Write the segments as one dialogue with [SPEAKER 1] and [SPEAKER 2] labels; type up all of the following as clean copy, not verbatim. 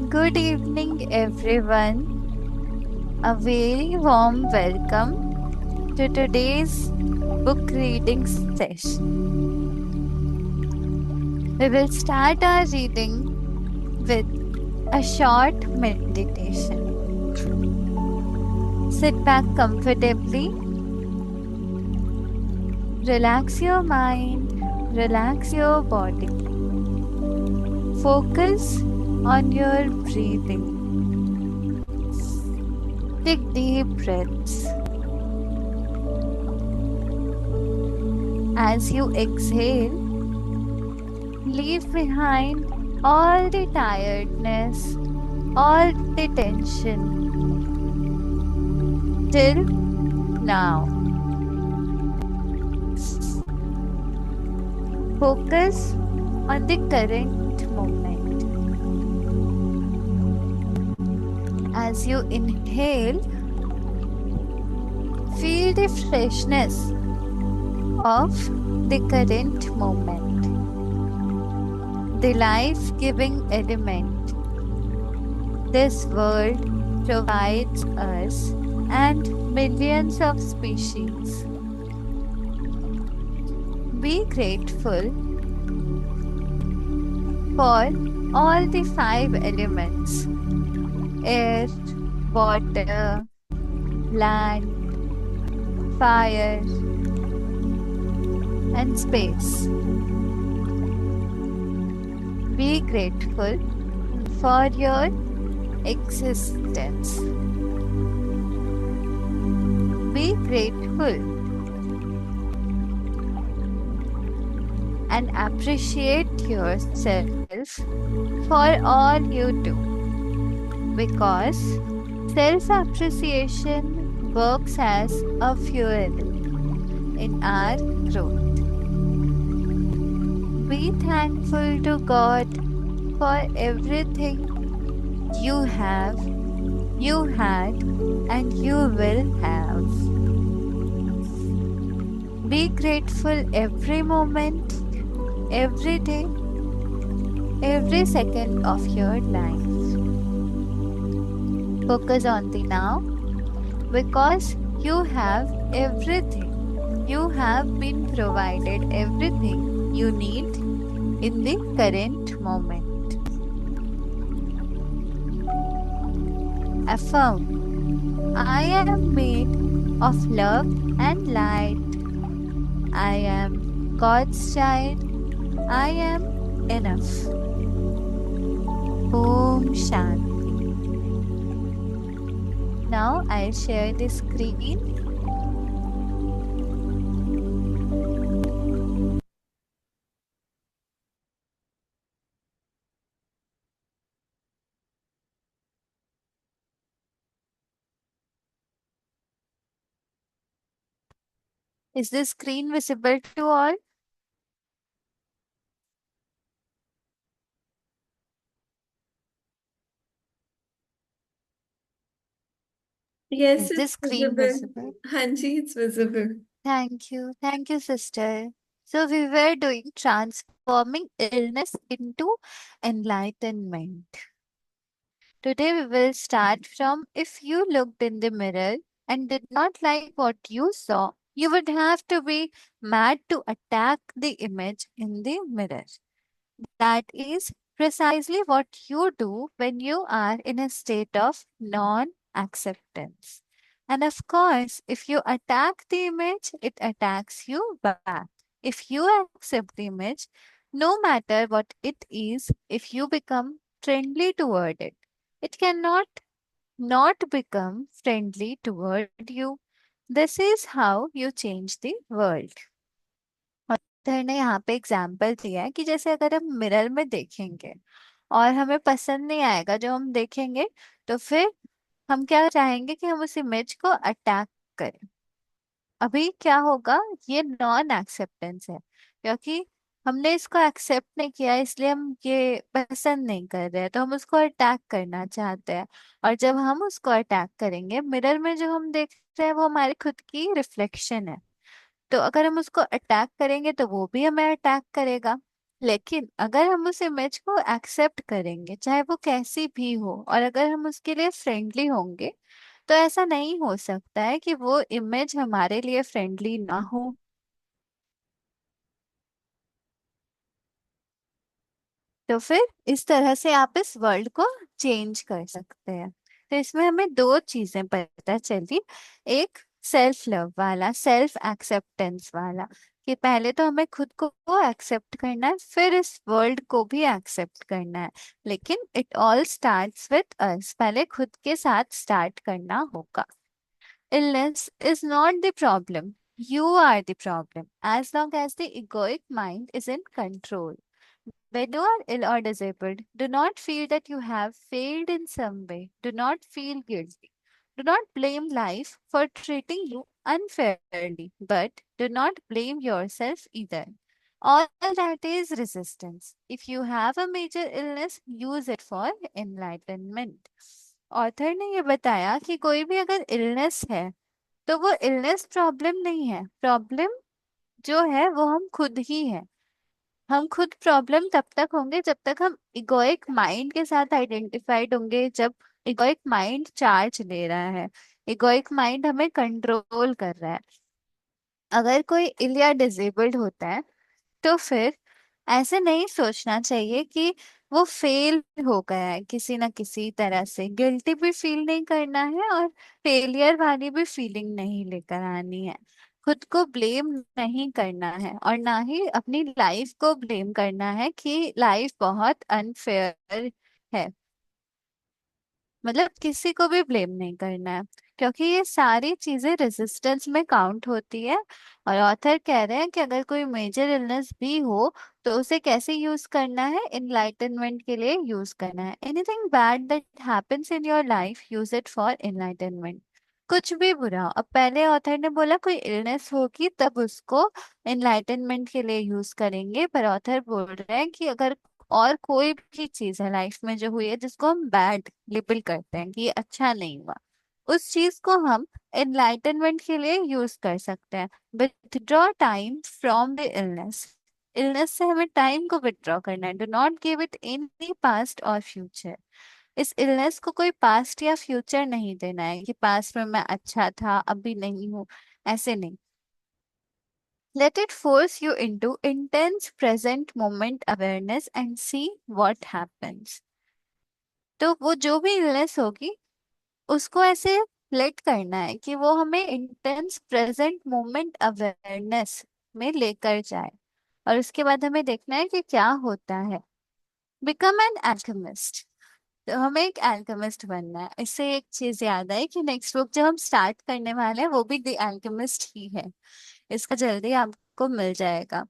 [SPEAKER 1] Good evening, everyone. A very warm welcome to today's book reading session. We will start our reading with a short meditation. Sit back comfortably, relax your mind, relax your body. Focus on your breathing. Take deep breaths. As you exhale, leave behind all the tiredness, all the tension till now. Focus on the current moment. As you inhale, feel the freshness of the current moment, the life giving element this world provides us and millions of species. Be grateful for all the five elements: air, water, land, fire, and space. Be grateful for your existence. Be grateful and appreciate yourself for all you do, because self appreciation works as a fuel in our growth. Be thankful to God for everything you have, you had, and you will have. Be grateful every moment, every day, every second of your life. Focus on the now, because you have everything. You have been provided everything you need in the current moment. Affirm: I am made of love and light. I am God's child. I am enough. Om Shanti. Now I'll share the screen. Is the screen visible to all?
[SPEAKER 2] Yes,
[SPEAKER 1] Is the
[SPEAKER 2] it's
[SPEAKER 1] screen
[SPEAKER 2] visible.
[SPEAKER 1] visible?
[SPEAKER 2] Hanji, it's visible.
[SPEAKER 1] Thank you. Thank you, sister. So we were doing transforming illness into enlightenment. Today we will start from: if you looked in the mirror and did not like what you saw, you would have to be mad to attack the image in the mirror. That is precisely what you do when you are in a state of non acceptance. And of course, if you attack the image, it attacks you back. If you accept the image, no matter what it is, if you become friendly toward it, it cannot not become friendly toward you. This is how you change the world. Author ने यहाँ पे example दिया है कि जैसे अगर हम mirror में देखेंगे और हमें पसंद नहीं आएगा जो हम देखेंगे, तो फिर हम क्या चाहेंगे कि हम उस इमेज को अटैक करें। अभी क्या होगा, ये नॉन एक्सेप्टेंस है, क्योंकि हमने इसको एक्सेप्ट नहीं किया, इसलिए हम ये पसंद नहीं कर रहे हैं, तो हम उसको अटैक करना चाहते हैं। और जब हम उसको अटैक करेंगे, मिरर में जो हम देख रहे हैं वो हमारी खुद की रिफ्लेक्शन है, तो अगर हम उसको अटैक करेंगे तो वो भी हमें अटैक करेगा। लेकिन अगर हम उस इमेज को एक्सेप्ट करेंगे, चाहे वो कैसी भी हो, और अगर हम उसके लिए फ्रेंडली होंगे, तो ऐसा नहीं हो सकता है कि वो इमेज हमारे लिए फ्रेंडली ना हो। तो फिर इस तरह से आप इस वर्ल्ड को चेंज कर सकते हैं। तो इसमें हमें दो चीजें पता चली। एक सेल्फ लव वाला, सेल्फ एक्सेप्टेंस वाला, कि पहले तो हमें खुद को एक्सेप्ट करना है, फिर इस वर्ल्ड को भी एक्सेप्ट करना है। लेकिन it all starts with us, पहले खुद के साथ स्टार्ट करना होगा। Illness is not the problem. You are the problem as long as the egoic mind is in control. When you are ill or disabled, do not feel that you have failed in some way. Do not feel guilty. Do not blame life for treating you unfairly, but do not blame yourself either. All that is resistance. If you have a major illness, use it for enlightenment. Author ने ये बताया कि कोई भी अगर illness है, तो वो इलनेस प्रॉब्लम नहीं है। प्रॉब्लम जो है वो हम खुद ही है। हम खुद प्रॉब्लम तब तक होंगे जब तक हम इगोइक माइंड के साथ आइडेंटिफाइड होंगे, जब इगोइक माइंड चार्ज ले रहा है, इगोइक माइंड हमें कंट्रोल कर रहा है। अगर कोई इल या डिसेबल्ड होता है, तो फिर ऐसे नहीं सोचना चाहिए कि वो फेल हो गया है किसी ना किसी तरह से। गिल्टी भी फील नहीं करना है, और फेलियर वाली भी फीलिंग नहीं लेकर आनी है। खुद को ब्लेम नहीं करना है, और ना ही अपनी लाइफ को ब्लेम करना है कि लाइफ बहुत अनफेयर है। मतलब किसी को भी ब्लेम नहीं करना है, क्योंकि ये सारी चीजें रेजिस्टेंस में काउंट होती है। और ऑथर कह रहे हैं कि अगर कोई मेजर इलनेस भी हो, तो उसे कैसे यूज करना है, इनलाइटनमेंट के लिए यूज करना है। Anything bad that happens in your life, use it for enlightenment. कुछ भी बुरा हो, अब पहले ऑथर ने बोला कोई इलनेस होगी तब उसको इनलाइटनमेंट के लिए यूज करेंगे, पर ऑथर बोल रहे हैं कि अगर और कोई भी चीज है लाइफ में जो हुई है जिसको हम बैड लेबल करते हैं कि ये अच्छा नहीं हुआ, उस चीज को हम एनलाइटनमेंट के लिए यूज कर सकते हैं। Withdraw time from the illness. Illness से हमें टाइम को विथड्रॉ करना है। Do not give it any past और फ्यूचर। इस इलनेस को कोई पास्ट या फ्यूचर नहीं देना है कि पास्ट में मैं अच्छा था अभी नहीं हूँ, ऐसे नहीं। Let it force you into intense present moment awareness and see what happens. तो वो जो भी इलनेस होगी, उसको ऐसे लेट करना है कि वो हमें इंटेंस प्रेजेंट मोमेंट अवेयरनेस में लेकर जाए, और उसके बाद हमें देखना है कि क्या होता है। Become an alchemist. तो हमें एक एल्केमिस्ट बनना है। इससे एक चीज याद आई कि नेक्स्ट बुक जो हम स्टार्ट करने वाले हैं वो भी द एल्केमिस्ट ही है। इसका जल्दी आपको मिल जाएगा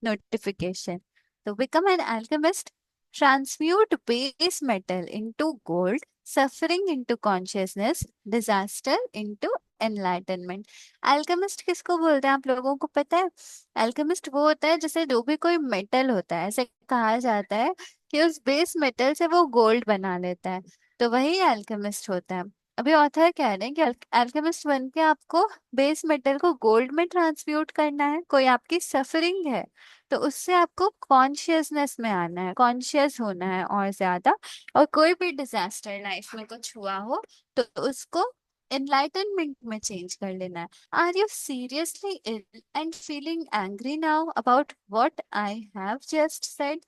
[SPEAKER 1] notification. So become an alchemist, transmute base metal into gold, suffering into consciousness, disaster into enlightenment. alchemist किसको बोलते हैं आप लोगों को पता है? alchemist वो होता है जैसे जो भी कोई मेटल होता है, ऐसे कहा जाता है कि उस बेस मेटल से वो गोल्ड बना लेता है, तो वही alchemist होता है। अभी ऑथर कह रहे हैं कि अल्केमिस्ट बन के आपको बेस मेटल को गोल्ड में ट्रांसम्यूट करना है। कोई आपकी सफरिंग है, तो उससे आपको कॉन्शियसनेस में आना है, कॉन्शियस होना है और ज्यादा। और कोई भी डिजास्टर लाइफ में कुछ हुआ हो, तो उसको एनलाइटनमेंट में चेंज कर लेना है। Are you seriously ill and feeling angry now about what I have just said?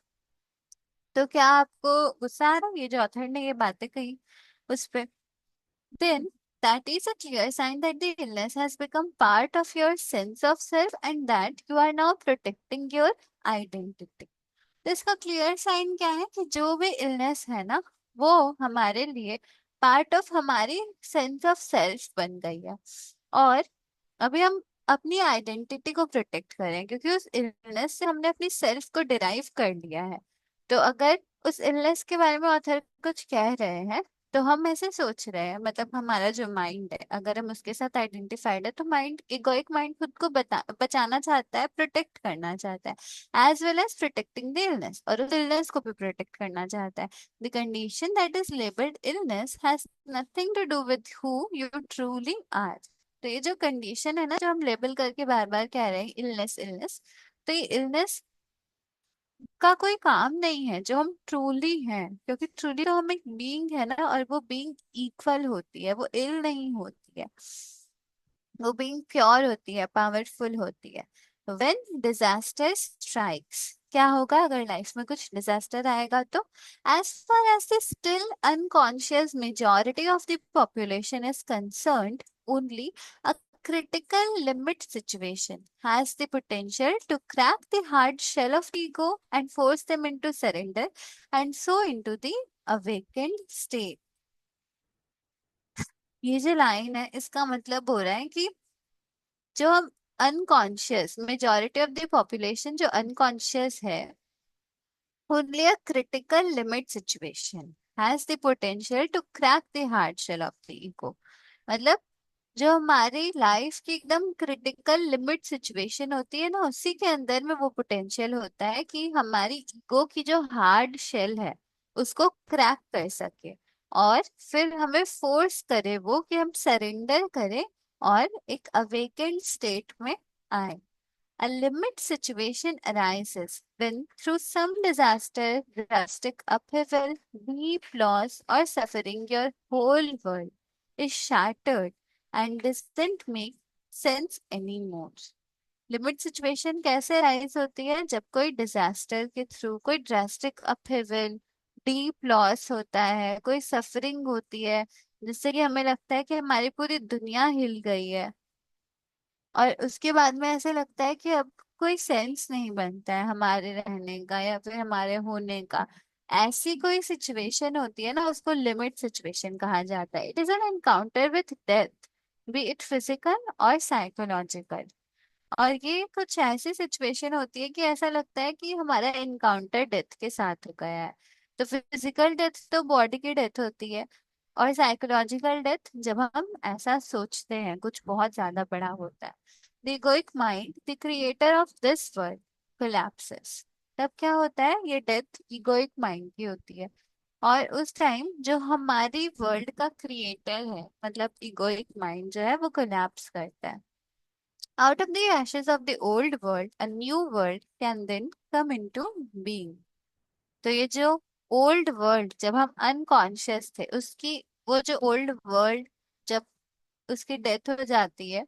[SPEAKER 1] तो क्या आपको गुस्सा आ रहा है ये जो ऑथर ने ये बातें कही उस पे? Then that is a clear sign that the illness has become part of your sense of self and that you are now protecting your identity. तो इसका क्लियर साइन क्या है कि जो भी इलनेस है ना, वो हमारे लिए पार्ट ऑफ हमारी सेंस ऑफ सेल्फ बन गई है। और अभी हम अपनी आइडेंटिटी को प्रोटेक्ट करें, क्योंकि उस इलनेस से हमने अपनी सेल्फ को डिराइव कर लिया है। तो अगर उस इलनेस के बारे में ऑथर कुछ कह रहे हैं, तो हम ऐसे सोच रहे हैं, मतलब हमारा जो माइंड है अगर हम उसके साथ आइडेंटिफाइड है, तो माइंड, इगोइक माइंड खुद को बचाना चाहता है, प्रोटेक्ट करना चाहता है, as well as protecting the illness, और उस इलनेस को भी प्रोटेक्ट करना चाहता है। The condition that is labelled illness has nothing to do with who you truly are. तो ये जो कंडीशन है ना, जो हम लेबल करके बार बार कह रहे हैं इलनेस इलनेस, तो ये इलनेस का कोई काम नहीं है, जो हम ट्रूली हैं, क्योंकि ट्रूली तो हम एक बीइंग है ना, और वो बीइंग इक्वल होती है, वो इल नहीं होती है, वो बीइंग प्योर होती है, पावरफुल होती है। व्हेन डिजास्टर स्ट्राइक्स, क्या होगा अगर लाइफ में कुछ डिजास्टर आएगा तो, as far as the still unconscious majority of the population is concerned, only a critical limit situation has the potential to crack the hard shell of ego and force them into surrender and so into the awakened state। ये जो line है इसका मतलब हो रहा है कि जो हम unconscious, majority of the population जो अनकॉन्शियस है, only a critical limit situation has the potential to crack the hard shell of the ego। मतलब जो हमारी लाइफ की एकदम क्रिटिकल लिमिट सिचुएशन होती है ना, उसी के अंदर में वो पोटेंशियल होता है कि हमारी ईगो की जो हार्ड शेल है उसको क्रैक कर सके, और फिर हमें फोर्स करे वो कि हम सरेंडर करें और एक अवेकेंड स्टेट में आए। A limit situation arises when, through some disaster, drastic upheaval, deep loss, or suffering, your whole world is shattered and doesn't make sense anymore। Limit situation कैसे राइज होती है? जब कोई डिजास्टर के थ्रू कोई drastic upheaval, deep loss होता है, कोई सफरिंग होती है, जिससे कि हमें लगता है कि हमारी पूरी दुनिया हिल गई है, और उसके बाद में ऐसे लगता है कि अब कोई सेंस नहीं बनता है हमारे रहने का या फिर हमारे होने का। ऐसी कोई सिचुएशन होती है ना, उसको लिमिट सिचुएशन कहा जाता है। It is an encounter with death, B it physical और साइकोलॉजिकल। और ये कुछ ऐसी सिचुएशन होती है कि ऐसा लगता है कि हमारा एनकाउंटर डेथ के साथ हो गया है। तो फिजिकल डेथ तो बॉडी की डेथ होती है, और साइकोलॉजिकल डेथ जब हम ऐसा सोचते हैं कुछ बहुत ज्यादा बड़ा होता है। The egoic mind, the creator of this world, collapses. तब क्या होता है? ये डेथ इगोइक माइंड की होती है, और उस टाइम जो हमारी वर्ल्ड का क्रिएटर है, मतलब इगोइक माइंड जो है, वो कोलैप्स करता है। Out of the ashes of the old world, a new world can then come into being। तो ये जो ओल्ड वर्ल्ड, जब हम अनकॉन्शियस थे उसकी, वो जो ओल्ड वर्ल्ड जब उसकी डेथ हो जाती है,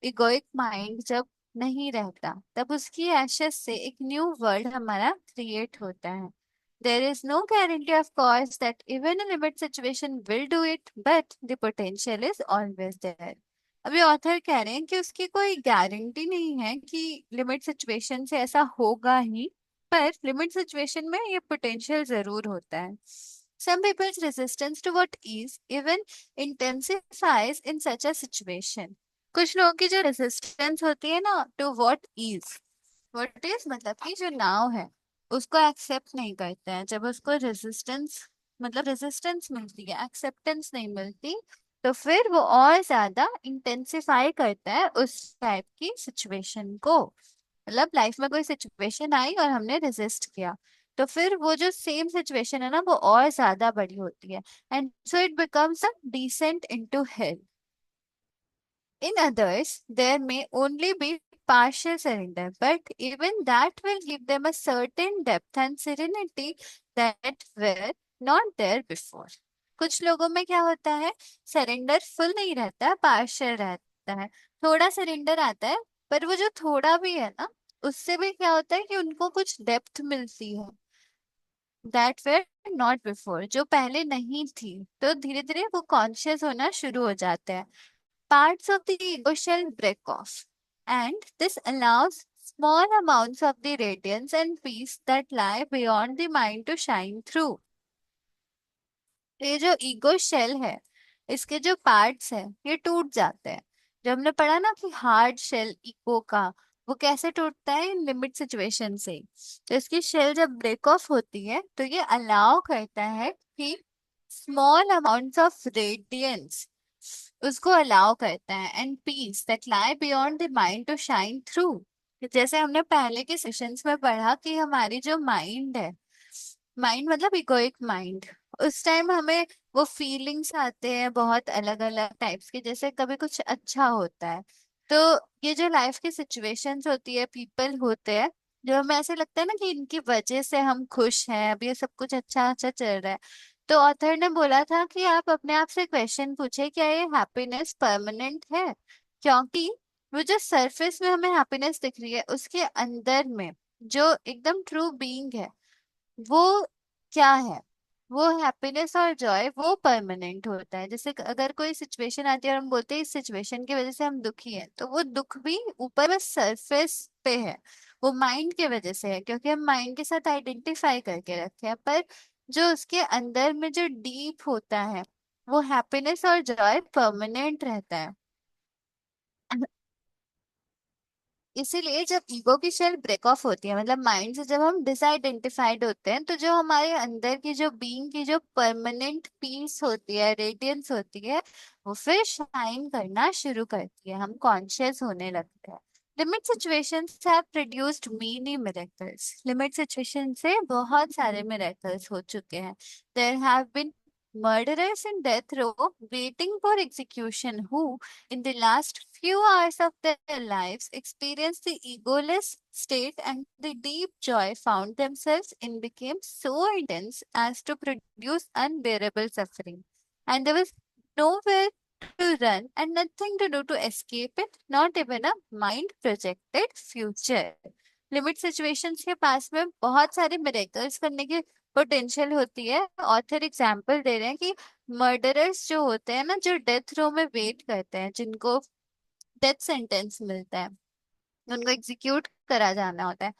[SPEAKER 1] इगोइक माइंड जब नहीं रहता, तब उसकी एशेस से एक न्यू वर्ल्ड हमारा क्रिएट होता है। There is no guarantee of course that even a limit situation will do it, but the potential is always there. अभी ऑथर कह रहे हैं कि उसकी कोई गारंटी नहीं है कि लिमिट सिचुएशन से ऐसा होगा ही, पर लिमिट सिचुएशन में ये पोटेंशियल जरूर होता है। Some people's resistance to what is even intensifies in such a situation। कुछ लोगों की जो रेजिस्टेंस होती है ना टू व्हाट इज मतलब कि जो नाव है उसको एक्सेप्ट नहीं करते हैं। जब उसको रेजिस्टेंस, मतलब रेजिस्टेंस मिलती है, एक्सेप्टेंस नहीं मिलती, तो फिर वो और ज्यादा इंटेंसिफाई करता है उस टाइप की सिचुएशन को। मतलब लाइफ में कोई सिचुएशन आई और हमने रेजिस्ट किया, तो फिर वो जो सेम सिचुएशन है ना, वो और ज्यादा बड़ी होती है, and so it becomes a descent into hello. In others, there may only be partial surrender, but even that will give them a certain depth and serenity that were not there before। कुछ लोगों में क्या होता है, surrender full नहीं रहता, partial रहता है, थोड़ा सरेंडर आता है, पर वो जो थोड़ा भी है ना, उससे भी क्या होता है कि उनको कुछ डेप्थ मिलती है, दैट वेर नॉट बिफोर, जो पहले नहीं थी। तो धीरे धीरे वो कॉन्शियस होना शुरू हो जाते हैं। Parts of the ego shall break off, and this allows small amounts of the radiance and peace that lie beyond the mind to shine through। ये जो ईगो शेल है, इसके जो पार्ट्स हैं ये टूट जाते हैं। जब हमने पढ़ा ना कि हार्ड शेल ईगो का, वो कैसे टूटता है? इन लिमिट सिचुएशन से। तो इसकी शेल जब ब्रेक ऑफ होती है तो ये अलाउ करता है कि स्मॉल अमाउंट्स ऑफ रेडियंस उसको अलाउ करता है, and peace that lie beyond the mind to shine through. जैसे हमने पहले के सेशंस में पढ़ा कि हमारी जो माइंड है, माइंड मतलब इगोइक माइंड, उस टाइम हमें वो फीलिंग्स आते हैं बहुत अलग अलग टाइप्स के। जैसे कभी कुछ अच्छा होता है, तो ये जो लाइफ की सिचुएशंस होती है, पीपल होते हैं, जो हमें ऐसे लगता है ना कि इनकी वजह से हम खुश हैं, अब ये सब कुछ अच्छा अच्छा चल रहा है। तो ऑथर ने बोला था कि आप अपने आप से क्वेश्चन पूछे, क्या ये हैप्पीनेस परमानेंट है? क्योंकि वो जो सरफेस में हमें हैप्पीनेस दिख रही है, उसके अंदर में जो एकदम ट्रू बीइंग है, वो क्या है? वो हैप्पीनेस और जॉय वो परमानेंट होता है। जैसे अगर कोई सिचुएशन आती है और हम बोलते हैं इस सिचुएशन की वजह से हम दुखी हैं, तो वो दुख भी ऊपर में सरफेस पे है, वो माइंड के वजह से है, क्योंकि हम माइंड के साथ आइडेंटिफाई करके रखे हैं। पर जो उसके अंदर में जो डीप होता है, वो हैप्पीनेस और जॉय परमानेंट रहता है। इसीलिए जब ईगो की शेल ब्रेक ऑफ होती है, मतलब माइंड से जब हम डिसआइडेंटिफाइड होते हैं, तो जो हमारे अंदर की जो बीइंग की जो परमानेंट पीस होती है, रेडियंस होती है, वो फिर शाइन करना शुरू करती है, हम कॉन्शियस होने लगते हैं। Limit situations have produced many miracles. Limit situation से बहुत सारे मिरेकल्स हो चुके हैं। There have been murderers in death row waiting for execution who in the last few hours of their lives experienced the egoless state, and the deep joy found themselves in became so intense as to produce unbearable suffering. And there was nowhere to run and nothing to do to escape it, not even a mind projected future. Limit situations के पास में बहुत सारे miracles करने की potential होती है। Author example दे रहे हैं कि मर्डरर्स जो होते हैं ना, जो डेथ रो में वेट करते हैं, जिनको डेथ सेंटेंस मिलता है, उनको एग्जीक्यूट करा जाना होता है,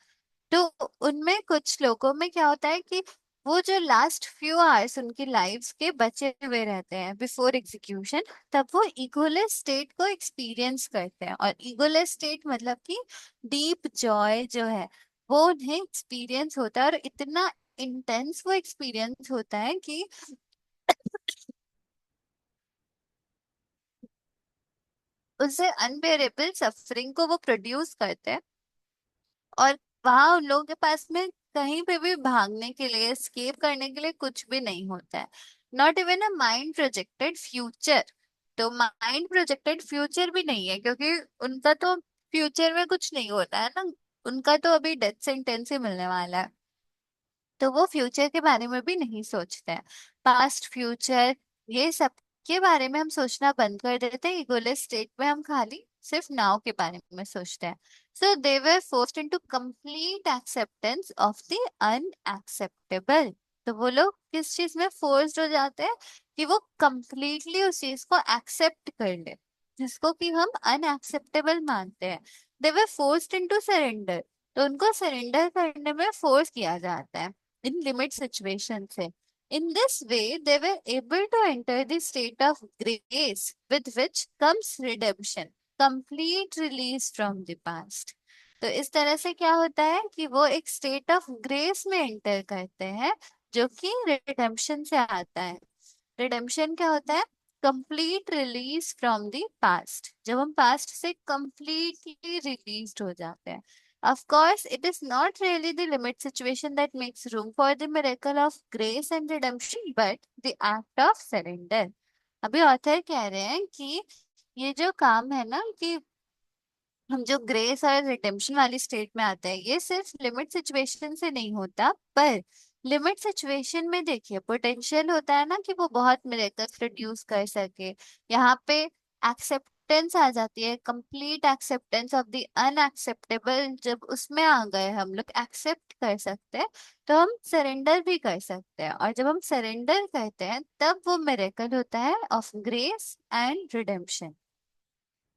[SPEAKER 1] तो उनमें कुछ लोगों में क्या होता है कि वो जो लास्ट फ्यू आवर्स उनकी लाइफ्स के बचे हुए रहते हैं बिफोर एग्जीक्यूशन, तब वो ईगोलेस स्टेट को एक्सपीरियंस करते हैं। और ईगोलेस स्टेट मतलब कि डीप जॉय जो है, वो उन्हें एक्सपीरियंस होता है, और इतना इंटेंस वो एक्सपीरियंस होता है कि उससे अनबेरेबल सफरिंग को वो प्रोड्यूस करते हैं। और वहां उन लोगों के पास में कहीं पे भी भागने के लिए, एस्केप करने के लिए कुछ भी नहीं होता है। Not even a mind projected future. तो माइंड प्रोजेक्टेड फ्यूचर भी नहीं है, क्योंकि उनका तो फ्यूचर में कुछ नहीं होता है ना, उनका तो अभी डेथ सेंटेंस ही मिलने वाला है। तो वो फ्यूचर के बारे में भी नहीं सोचते हैं। पास्ट फ्यूचर ये सब के बारे में हम सोचना बंद कर देते हैं। ईगोलेस स्टेट में हम खाली सिर्फ नाउ के बारे में सोचते हैं। So they were forced into complete acceptance of the unacceptable. तो वो लोग किस चीज में फोर्स्ड हो जाते हैं? कि वो कंप्लीटली उस चीज को एक्सेप्ट कर ले जिसको कि हम अनएक्सेप्टेबल मानते हैं। दे वर फोर्स्ड इनटू सरेंडर। तो उनको सरेंडर करने में फोर्स किया जाता है इन लिमिट सिचुएशन से। In this way, they were able to enter the state of grace with which comes redemption, complete release from the past. तो इस तरह से क्या होता है कि वो एक स्टेट ऑफ ग्रेस में एंटर करते हैं, जो कि रिडेम्पशन से आता है। रिडेम्पशन क्या होता है? Complete release from the past, जब हम पास्ट से कंप्लीटली रिलीज्ड हो जाते हैं। Of course, it is not really the limit situation that makes room for the miracle of grace and redemption, but the act of surrender. अभी author कह रहे हैं कि ये जो काम है ना, कि हम जो ग्रेस और रिडेम्पशन वाली स्टेट में आते हैं, ये सिर्फ लिमिट सिचुएशन से नहीं होता। पर लिमिट सिचुएशन में देखिए पोटेंशियल होता है ना कि वो बहुत मिरेकल्स प्रोड्यूस कर सके। यहाँ पे एक्सेप्टेंस आ जाती है, complete acceptance of the unacceptable. जब उसमें आ गए हम लोग एक्सेप्ट कर सकते हैं, तो हम सरेंडर भी कर सकते हैं। और जब हम सरेंडर करते हैं, तब वो मिरेकल होता है of grace and redemption.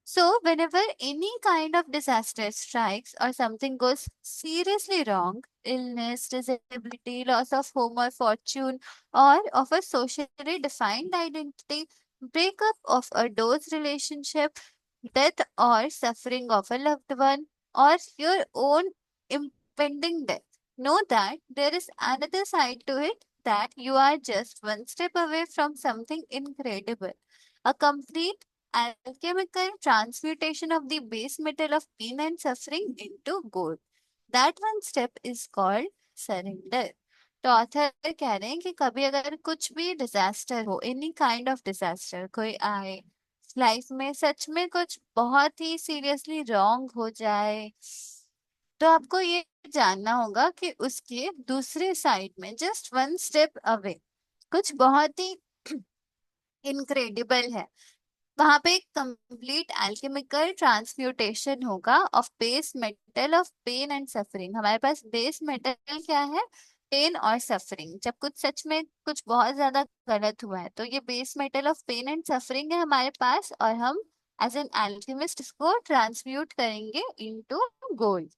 [SPEAKER 1] So, whenever any kind of disaster strikes or something goes seriously wrong, illness, disability, loss of home or fortune, or of a socially defined identity, breakup of a close relationship, death or suffering of a loved one, or your own impending death, know that there is another side to it, that you are just one step away from something incredible. A complete alchemical transmutation of the base metal of pain and suffering into gold. That one step is called surrender. तो author कह रहे हैं कि कभी अगर कुछ भी disaster हो, एनी काइंड ऑफ डिजास्टर कोई आए लाइफ में, सच में कुछ बहुत ही सीरियसली रॉन्ग हो जाए, तो आपको ये जानना होगा कि उसके दूसरे साइड में जस्ट वन स्टेप अवे कुछ बहुत ही इनक्रेडिबल है। वहां पे एक कंप्लीट एल्केमिकल ट्रांसम्यूटेशन होगा of base metal of pain and suffering. हमारे पास बेस मेटल क्या है? पेन और सफरिंग। जब कुछ सच में कुछ बहुत ज्यादा गलत हुआ है तो ये base metal of pain and suffering है हमारे पास, और हम एज एन एल्केमिस्ट इसको ट्रांसम्यूट करेंगे इनटू गोल्ड।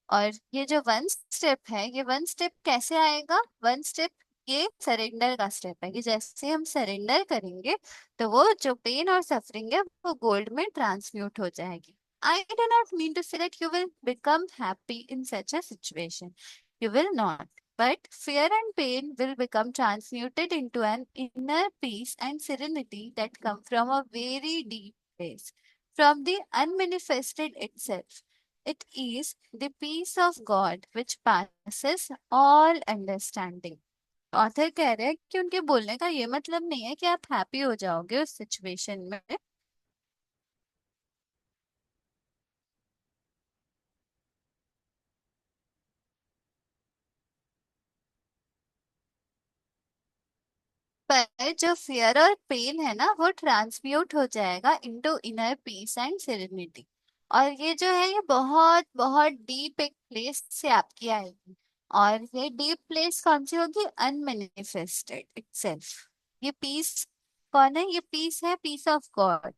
[SPEAKER 1] और ये जो वन स्टेप है, ये वन स्टेप कैसे आएगा? वन स्टेप ये सरेंडर का स्टेप है कि जैसे हम सरेंडर करेंगे तो वो जो पेन और सफरिंग है वो गोल्ड में ट्रांसम्यूट हो जाएगी। I do not mean to say that you will become happy in such a situation, you will not, but fear and pain will become transmuted into an inner peace and serenity that come from a very deep place, from the unmanifested itself. It is the peace of God which passes all understanding. Author कह रहे हैं कि उनके बोलने का ये मतलब नहीं है कि आप हैप्पी हो जाओगे उस सिचुएशन में, पर जो फियर और पेन है ना वो ट्रांसम्यूट हो जाएगा into inner peace and serenity. और ये जो है ये बहुत बहुत डीप एक प्लेस से आपकी आएगी। और ये डीप प्लेस कौन सी होगी? Unmanifested itself. ये पीस कौन है? ये पीस है पीस ऑफ गॉड,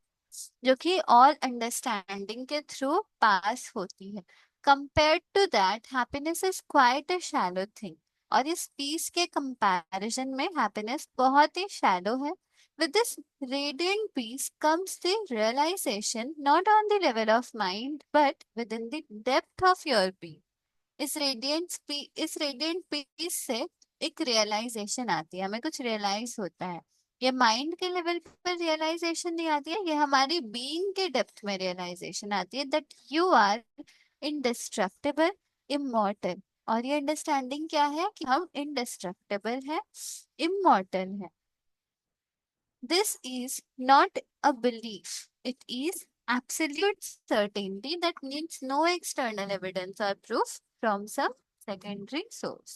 [SPEAKER 1] जो कि ऑल अंडरस्टैंडिंग के थ्रू पास होती है। Compare to that happiness is quite a shallow thing. और इस पीस के कंपैरिजन में हैप्पीनेस बहुत ही शैलो है। With this radiant peace comes the realization not on the level of mind but within the depth of your being. इस radiant piece से एक रियलाइजेशन आती है, हमें कुछ रियलाइज होता है। ये माइंड के लेवल पर रियलाइजेशन नहीं आती है, ये हमारी बीइंग के डेप्थ में रियलाइजेशन आती है that you are indestructible, immortal. और ये अंडरस्टैंडिंग क्या है? कि हम इंडिस्ट्रक्टिबल है, इमॉर्टल है। This is not a belief. It is absolute certainty that needs no external evidence or proof from some secondary source.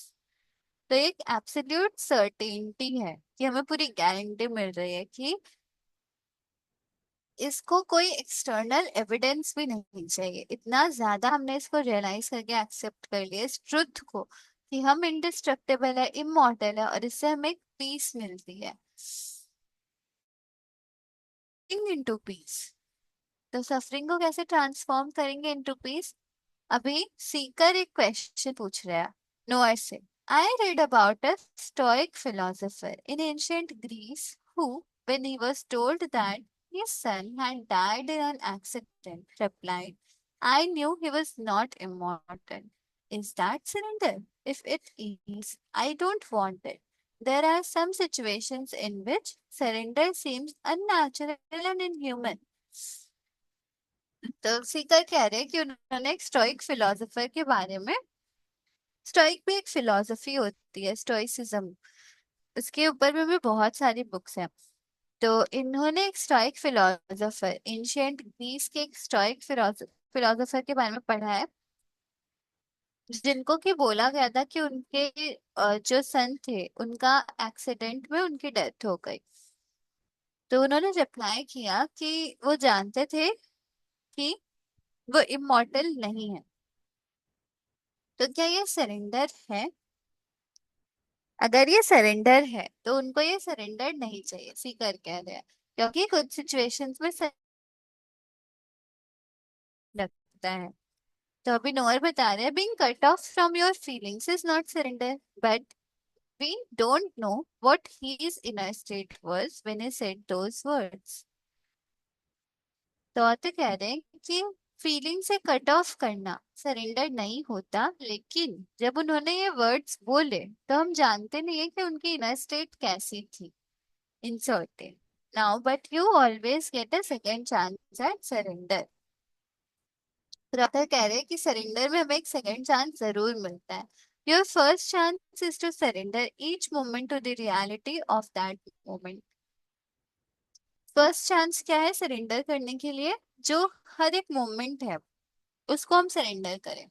[SPEAKER 1] तो एक एब्सोल्यूट सर्टेनिटी है कि हमें पूरी गारंटी मिल रही है कि इसको कोई एक्सटर्नल एविडेंस भी नहीं चाहिए। इतना ज्यादा हमने इसको रियलाइज करके एक्सेप्ट कर लिया इस ट्रुथ को कि हम इंडिस्ट्रक्टिबल है, इमॉर्टल है, और इससे हमें एक पीस मिलती है। Into piece. तो सफरिंग को कैसे ट्रांसफॉर्म करेंगे इनटू पीस? अभी सीकर एक क्वेश्चन पूछ रहा है नोअर से। आई read about a stoic philosopher in ancient Greece who, when he was told that his son had died in an accident, replied, I knew he was not immortal. Is that surrender? If it is, I don't want it. There are some situations in which surrender seems unnatural and inhuman. तो सीकर कह रहे हैं कि उन्होंने एक stoic philosopher के बारे में, स्टोइक भी एक फिलोसफी होती है स्टोइसिज्म, उसके ऊपर में भी बहुत सारी बुक्स हैं। तो इन्होंने एक स्टोइक फिलोसोफर, एंशियंट ग्रीस के एक स्टोइक फिलोसोफर के बारे में पढ़ा है, जिनको कि बोला गया था कि उनके जो सन थे उनका एक्सीडेंट में उनकी डेथ हो गई। तो उन्होंने रिप्लाई किया कि वो जानते थे कि वो इमॉर्टल नहीं है। तो क्या ये सरेंडर है? अगर ये सरेंडर है तो उनको ये सरेंडर नहीं चाहिए, सीकर कह रहे हैं, क्योंकि कुछ सिचुएशंस में लगता है। तो अभी नोअर बता रहे हैं being cut off from your feelings is not surrender, but we don't know what his inner state was when he said those words. तो कह रहे हैं कि फीलिंग से कट ऑफ करना सरेंडर नहीं होता, लेकिन जब उन्होंने ये वर्ड्स बोले तो हम जानते नहीं है कि उनकी इनर स्टेट कैसी थी। Inserted. Now, but you always get a second chance at surrender. तो डॉक्टर कह रहे हैं कि सरेंडर में हमें एक सेकंड चांस जरूर मिलता है। Your first chance is to surrender each moment to the reality of that moment. First chance क्या है सरेंडर करने के लिए? जो हर एक मोमेंट है उसको हम सरेंडर करें।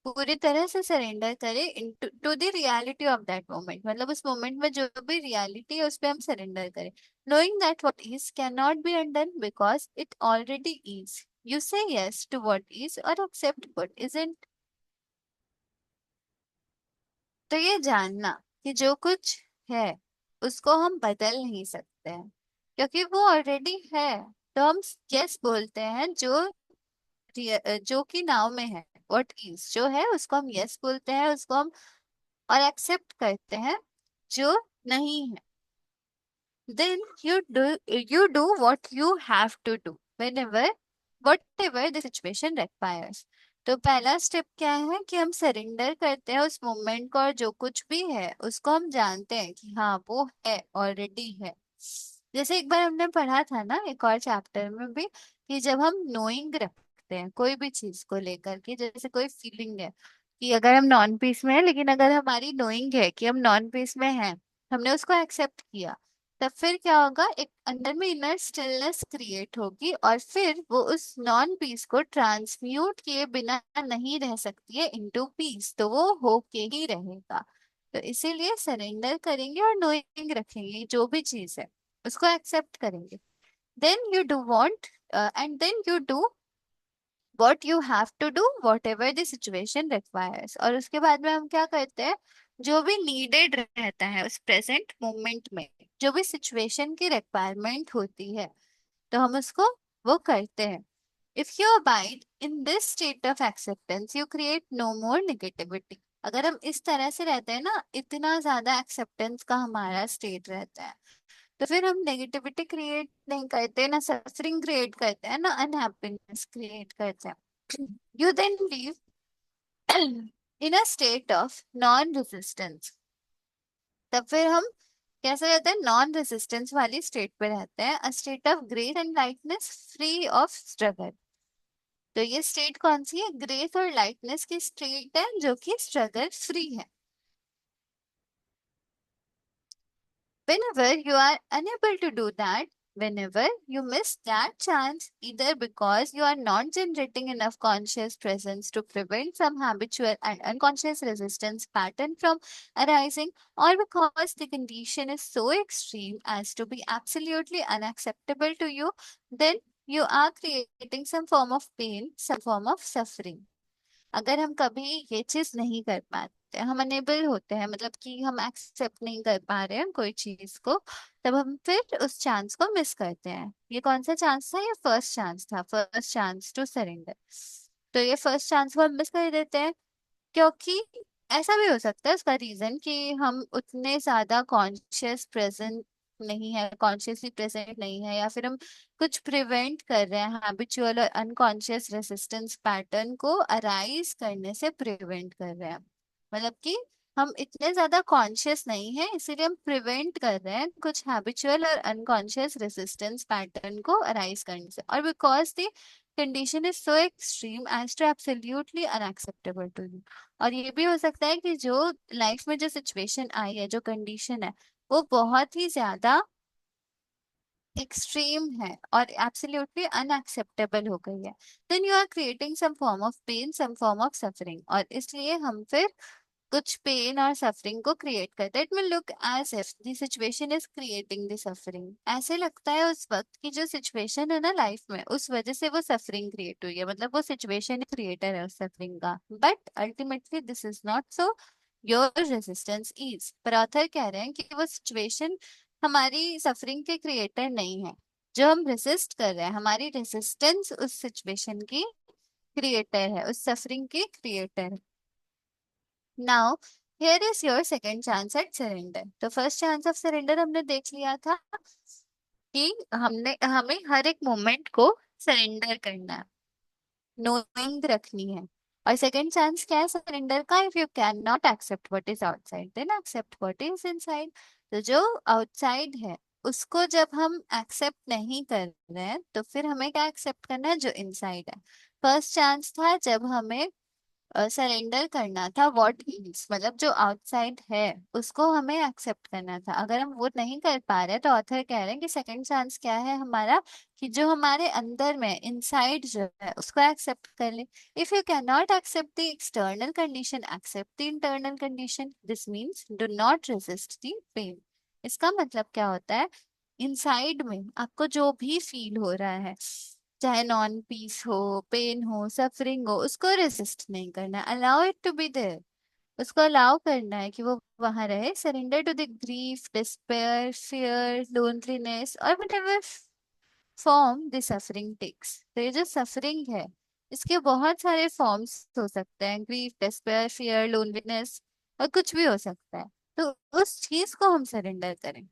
[SPEAKER 1] पूरी तरह से सरेंडर करें into two the reality of that moment, मतलब उस मोमेंट में जो भी रियलिटी है उस पे हम सरेंडर करें। Knowing that what is can not be undone because it already is, you से यस टू व्हाट इज और एक्सेप्ट व्हाट इजंट। तो ये जानना कि जो कुछ है उसको हम बदल नहीं सकते हैं क्योंकि वो ऑलरेडी है। तो हम यस बोलते हैं जो जो कि नाव में है, व्हाट इज जो है उसको हम यस बोलते हैं, उसको हम और एक्सेप्ट करते हैं जो नहीं है। then you do what you have to do whenever whatever the situation requires। तो पहला स्टेप क्या है कि हम सरेंडर करते हैं उस मोमेंट को, और जो कुछ भी है उसको हम जानते हैं कि हाँ वो है, ऑलरेडी है। जैसे एक बार हमने पढ़ा था ना एक और चैप्टर में भी, कि जब हम नोइंग रखते हैं कोई भी चीज को लेकर के, जैसे कोई फीलिंग है कि अगर हम नॉन पीस में है, लेकिन अगर हमारी नोइंग है कि हम नॉन पीस में हैं, हमने उसको एक्सेप्ट किया, तब फिर क्या होगा, एक अंदर में इनर स्टिलनेस क्रिएट होगी और फिर वो उस नॉन पीस को ट्रांसम्यूट किए बिना नहीं रह सकती है इनटू पीस, तो वो होके ही रहेगा। तो इसीलिए सरेंडर करेंगे और नोइंग रखेंगे, जो भी चीज है उसको एक्सेप्ट करेंगे। Then you do want and then you do what you have to do whatever the situation requires। और उसके बाद में हम क्या करते हैं, जो भी नीडेड रहता है उस प्रेजेंट मोमेंट में, जो भी सिचुएशन की रिक्वायरमेंट होती है, तो हम उसको वो करते हैं। If you abide in this state of acceptance you create no more negativity. अगर हम इस तरह से रहते हैं ना, इतना ज्यादा एक्सेप्टेंस का हमारा स्टेट रहता है, तो फिर हम नेगेटिविटी क्रिएट नहीं करते, ना सफरिंग क्रिएट करते हैं, ना अनहैप्पीनेस क्रिएट करते हैं। You then live in a state of non resistance. तब फिर हम कैसे रहते हैं, नॉन रेजिस्टेंस वाली स्टेट पे रहते हैं, अ state of grace and lightness free of struggle. तो ये स्टेट कौन सी है, ग्रेस और लाइटनेस की स्टेट है जो कि स्ट्रगल फ्री है। Whenever you are unable to do that, whenever you miss that chance, either because you are not generating enough conscious presence to prevent some habitual and unconscious resistance pattern from arising, or because the condition is so extreme as to be absolutely unacceptable to you, then you are creating some form of pain, some form of suffering। अगर हम कभी ये चीज नहीं कर पाते, हम enable होते हैं, मतलब कि हम एक्सेप्ट नहीं कर पा रहे हैं कोई चीज को, तब हम फिर उस चांस को मिस करते हैं। ये कौन सा चांस था, ये फर्स्ट चांस था, फर्स्ट चांस टू सरेंडर। तो ये फर्स्ट चांस को हम मिस कर देते हैं क्योंकि ऐसा भी हो सकता है उसका रीजन कि हम उतने ज्यादा कॉन्शियस प्रेजेंट नहीं है, कॉन्शियसली प्रेजेंट नहीं है, या फिर हम कुछ प्रिवेंट कर रहे हैं, हैबिचुअल और अनकॉन्शियस रेसिस्टेंस पैटर्न को अराइज करने से प्रिवेंट कर रहे हैं। मतलब कि हम इतने ज्यादा कॉन्शियस नहीं है, इसीलिए हम प्रिवेंट कर रहे हैं कुछ हैबिचुअल और अनकॉन्शियस रेसिस्टेंस पैटर्न को अराइज करने से, और because the condition is so extreme as to absolutely unacceptable to you. और ये भी हो सकता है कि जो लाइफ में जो सिचुएशन आई है, जो कंडीशन है, वो बहुत ही ज्यादा एक्सट्रीम है और एब्सोल्युटली अनएक्सेप्टेबल हो गई है। Then you are creating some form of pain, some form of suffering, और इसलिए हम फिर कुछ पेन और सफरिंग को क्रिएट करते हैं। It will look as if the situation is creating the suffering. ऐसे लगता है उस वक्त की जो सिचुएशन है ना लाइफ में, उस वजह से वो सफरिंग क्रिएट हुई है, मतलब वो सिचुएशन क्रिएटर है उस सफरिंग का। But ultimately this is not so, your resistance is. पर ऑथर कह रहे हैं कि वो सिचुएशन हमारी सफरिंग के क्रिएटर नहीं है, जो हम रेसिस्ट कर रहे हैं, हमारी रेजिस्टेंस उस सिचुएशन की क्रिएटर है, उस सफरिंग की क्रिएटर है। Now here is your second chance at surrender. तो फर्स्ट चांस ऑफ सरेंडर हमने देख लिया था कि हमें हर एक मोमेंट को सरेंडर करना है, नोइंग रखनी है। और सेकेंड चांस क्या है सरेंडर का, if you can not accept what is outside then accept what is inside. तो जो आउटसाइड है उसको जब हम एक्सेप्ट नहीं कर रहे हैं, तो फिर हमें क्या एक्सेप्ट करना है, जो इनसाइड है। फर्स्ट चांस था जब हमें सरेंडर करना था व्हाट इज, मतलब जो आउटसाइड है उसको हमें एक्सेप्ट करना था। अगर हम वो नहीं कर पा रहे तो ऑथर कह रहे हैं कि सेकंड चांस क्या है हमारा, कि जो हमारे अंदर में इनसाइड जो है उसको एक्सेप्ट कर ले। If you can not accept the external condition, accept the internal condition. This means do not resist the pain. इसका मतलब क्या होता है, इनसाइड में आपको जो भी फील हो रहा है, चाहे नॉन पीस हो, पेन हो, सफरिंग हो, उसको रेसिस्ट नहीं करना, allow it to be there. उसको अलाउ करना है कि वो वहां रहे। Surrender to the grief, despair, fear, loneliness और whatever form the suffering takes. तो ये जो सफरिंग है इसके बहुत सारे फॉर्म्स हो सकते हैं, ग्रीफ, डिस्पेयर, फियर, लोनलीनेस, और कुछ भी हो सकता है। तो उस चीज को हम सरेंडर करें।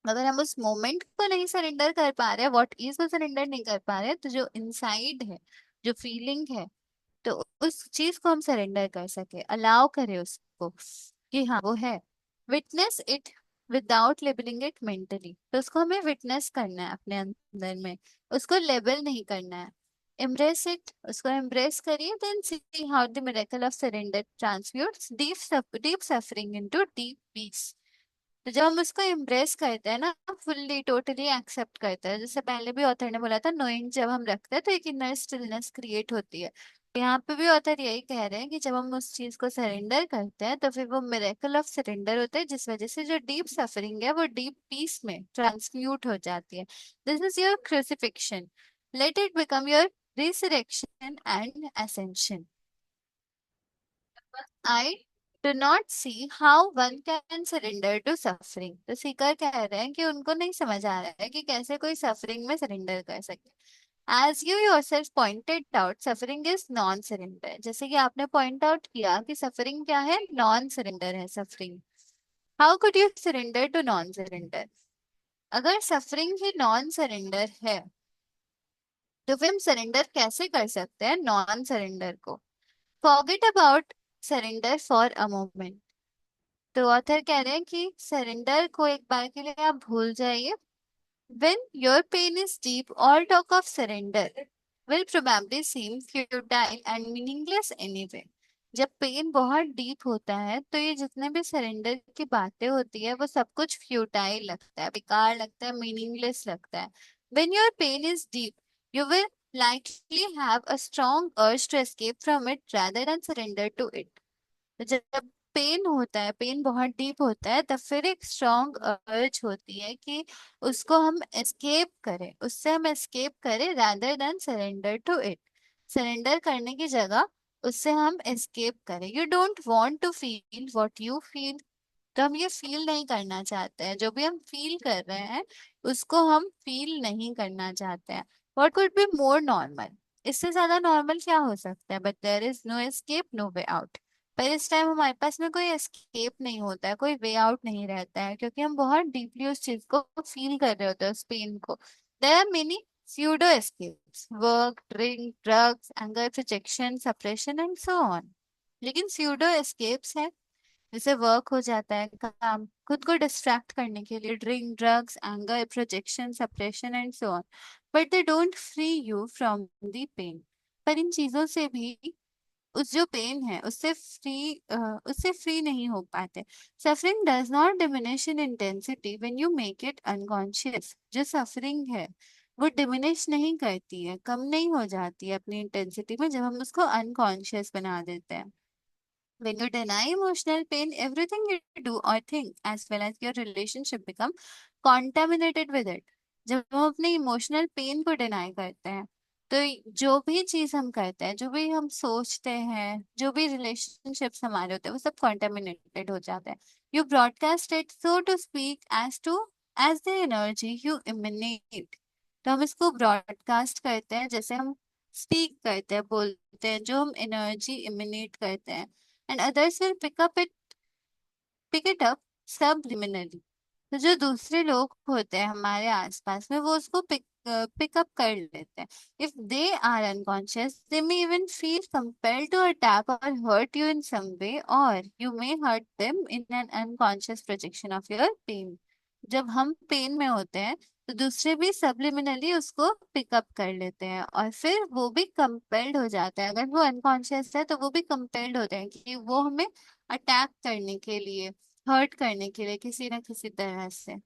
[SPEAKER 1] अगर हम उस मोमेंट को नहीं सरेंडर कर पा रहे, व्हाट इज को सरेंडर नहीं कर पा रहे, तो जो इनसाइड है, जो फीलिंग है, तो उस चीज को हम सरेंडर कर सके, अलाउ करें उसको कि हाँ वो है। Witness it without labelling it mentally. तो उसको हमें विटनेस करना है अपने अंदर में, उसको लेबल नहीं करना है। एम्ब्रेस इट, उसको एम्ब्रेस करिए, then see how the miracle of surrender transmutes deep suffering into deep peace. तो जब हम उसको एम्ब्रेस करते हैं ना, फुल्ली टोटली एक्सेप्ट करते हैं, जैसे पहले भी ऑथर ने बोला था, नोइंग जब हम रखते हैं तो एक इनर स्टिलनेस क्रिएट होती है। तो यहाँ पे भी ऑथर यही कह रहे हैं कि जब हम उस चीज को सरेंडर करते हैं तो फिर वो मिरेकल ऑफ सरेंडर होता है, जिस वजह से जो डीप सफरिंग है वो डीप पीस में ट्रांसम्यूट हो जाती है। This is your crucifixion, let it become your resurrection and ascension. I do not see how one can surrender to suffering. तो सीकर कह रहे हैं कि उनको नहीं समझ आ रहा है कि कैसे कोई सफरिंग में सरेंडर कर सके। As you yourself pointed out, suffering is non-surrender. जैसे कि आपने पॉइंट आउट किया कि सफरिंग क्या है, नॉन सरेंडर है suffering. How could you surrender to non surrender? अगर सफरिंग ही नॉन सरेंडर है तो फिर हम सरेंडर कैसे कर सकते हैं नॉन सरेंडर को? Forget about surrender for a moment. तो ऑथर कह रहे हैं कि सरेंडर को एक बार के लिए आप भूल जाइए। When your pain is deep, all talk of surrender will probably seem futile and meaningless anyway. जब पेन बहुत डीप होता है तो ये जितने भी सरेंडर की बातें होती है वो सब कुछ फ्यूटाइल लगता है, बेकार लगता है, मीनिंगलेस लगता है। When your pain is deep, you will likely have a strong urge to escape from it rather than surrender to it. तो जब पेन होता है, पेन बहुत डीप होता है, तब फिर एक स्ट्रॉन्ग अर्ज होती है कि उसको हम एस्केप करें, उससे हम एस्केप करें rather than surrender to it. Surrender करने की जगह उससे हम एस्केप करें। You don't want to feel what you feel. तो हम ये फील नहीं करना चाहते हैं, जो भी हम फील कर रहे हैं उसको हम फील नहीं करना चाहते हैं। What could be more normal? इससे ज्यादा नॉर्मल क्या हो सकता है? But there is no escape, no way out. पर इस टाइम हमारे पास में कोई एस्केप नहीं होता है, कोई वे आउट नहीं रहता है, क्योंकि हम बहुत डीपली उस चीज को फील कर रहे होते हैं, उस पेन को। There are many pseudo escapes: work, drink, drugs, anger, projection, suppression and so on। लेकिन pseudo escapes है, जैसे वर्क हो जाता है, काम, खुद को डिस्ट्रैक्ट करने के लिए drink, drugs, anger, projection, suppression and so on. But they don't free you from the pain. पर इन चीजों से भी उस जो पेन है उससे फ्री नहीं हो पाते। Suffering does not diminish in intensity when you make it unconscious. जो सफरिंग है वो डिमिनिश नहीं करती है, कम नहीं हो जाती है अपनी इंटेंसिटी में, जब हम उसको अनकॉन्शियस बना देते हैं। When you deny emotional pain, everything you do or think, as well as your relationship, become contaminated with it. जब हम अपने इमोशनल पेन को डिनाई करते हैं तो जो भी चीज हम करते हैं, जो भी हम सोचते हैं, जो भी रिलेशनशिप्स हमारे होते हैं, वो सब कॉन्टेमिनेटेड हो जाते हैं। You broadcast it, so to speak, as the energy you emanate. तो हम इसको ब्रॉडकास्ट करते हैं, जैसे हम स्पीक करते हैं, बोलते हैं, जो हम एनर्जी इमिनेट करते हैं। And others will pick it up subliminally। तो जो दूसरे लोग होते हैं हमारे आसपास में, वो उसको पिकअप कर लेते हैं। If they are unconscious, they may even feel compelled to attack और hurt you in some way, और you may hurt them in an unconscious projection of your pain. जब हम पेन में होते हैं तो दूसरे भी सब्लिमिनली उसको पिकअप कर लेते हैं और फिर वो भी कंपेल्ड हो जाता है। अगर वो अनकॉन्शियस है तो वो भी कंपेल्ड होते हैं कि वो हमें अटैक करने के लिए, हर्ट करने के लिए किसी ना किसी तरह से,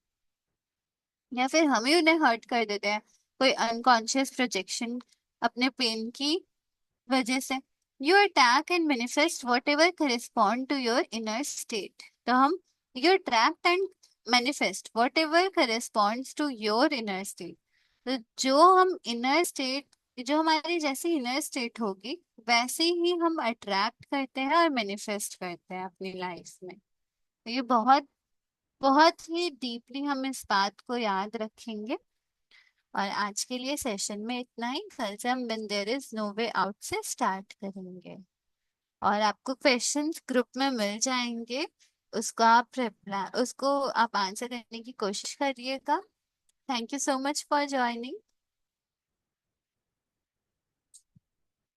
[SPEAKER 1] या फिर हम ही उन्हें हर्ट कर देते हैं कोई अनकॉन्शियस प्रोजेक्शन अपने पेन की वजह से। You attract and manifest whatever correspond to your inner state. तो हम you attract and manifest whatever corresponds to your inner state. तो जो हम इनर स्टेट, जो हमारी जैसी इनर स्टेट होगी वैसे ही हम अट्रैक्ट करते हैं और मैनिफेस्ट करते हैं अपनी लाइफ में। तो ये बहुत बहुत ही डीपली हम इस बात को याद रखेंगे। और आज के लिए सेशन में इतना ही। कल से हम when there is no way out से स्टार्ट करेंगे और आपको क्वेश्चंस ग्रुप में मिल जाएंगे। उसको आप रिप्लाई, उसको आप आंसर करने की कोशिश करिएगा। Thank you so much for joining.